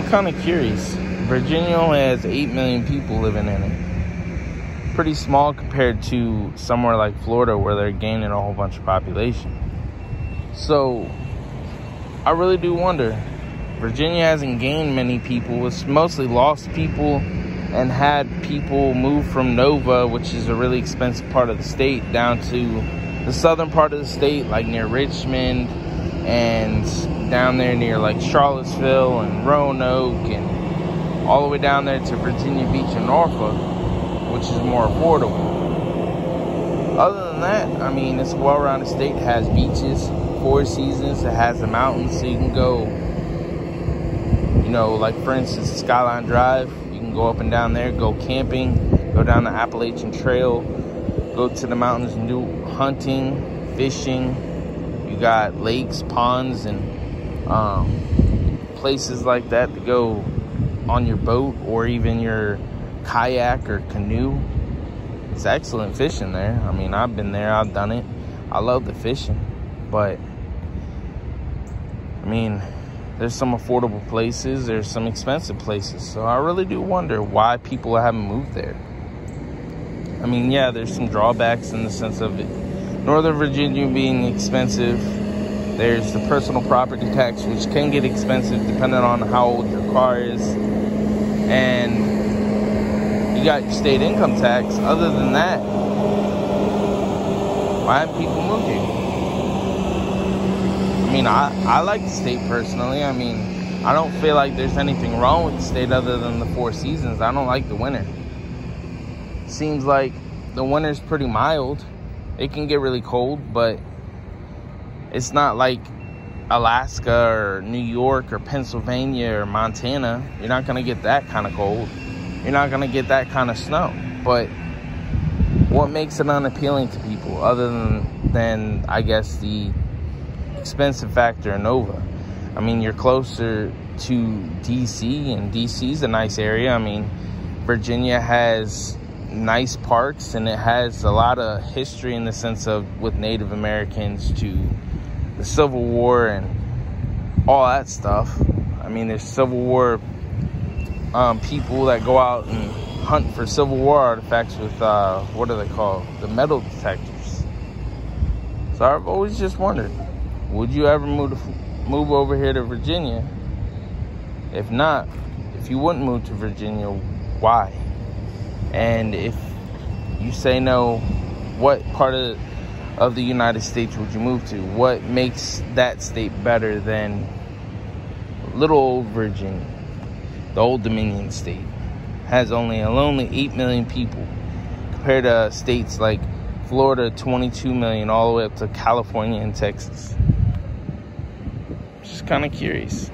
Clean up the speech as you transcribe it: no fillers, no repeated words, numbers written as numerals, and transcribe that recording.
I'm kind of curious. Virginia only has 8 million people living in it. Pretty small compared to somewhere like Florida where they're gaining a whole bunch of population. So, I really do wonder. Virginia hasn't gained many people. It's mostly lost people and had people move from Nova, which is a really expensive part of the state, down to the southern part of the state, like near Richmond and down there near like Charlottesville and Roanoke and all the way down there to Virginia Beach and Norfolk, which is more affordable. Other than that, I mean, it's a well-rounded state. It has beaches, 4 seasons. It has the mountains, so you can go, you know, like for instance, Skyline Drive. You can go up and down there, go camping, go down the Appalachian Trail, go to the mountains and do hunting, fishing. You got lakes, ponds, and places like that to go on your boat or even your kayak or canoe. It's excellent fishing there. I mean, I've been there, I've done it. I love the fishing, but I mean, there's some affordable places, there's some expensive places. So I really do wonder why people haven't moved there. I mean, yeah, there's some drawbacks in the sense of it. Northern Virginia being expensive. There's the personal property tax, which can get expensive depending on how old your car is. And you got your state income tax. Other than that, why haven't people moved here? I mean, I like the state personally. I mean, I don't feel like there's anything wrong with the state other than the 4 seasons. I don't like the winter. Seems like the winter's pretty mild. It can get really cold, but it's not like Alaska or New York or Pennsylvania or Montana. You're not going to get that kind of cold. You're not going to get that kind of snow. But what makes it unappealing to people other than I guess, the expensive factor in Nova? I mean, you're closer to D.C., and D.C.'s a nice area. I mean, Virginia has nice parks, and it has a lot of history in the sense of with Native Americans to the Civil War and all that stuff. I mean, there's Civil War people that go out and hunt for Civil War artifacts with what are they called? The metal detectors. So I've always just wondered, would you ever move over here to Virginia? If not, if you wouldn't move to Virginia, why? And if you say no, what part of the United States would you move to? What makes that state better than little old Virginia? The Old Dominion state has only 8 million people compared to states like Florida, 22 million, all the way up to California and Texas. Just kind of curious.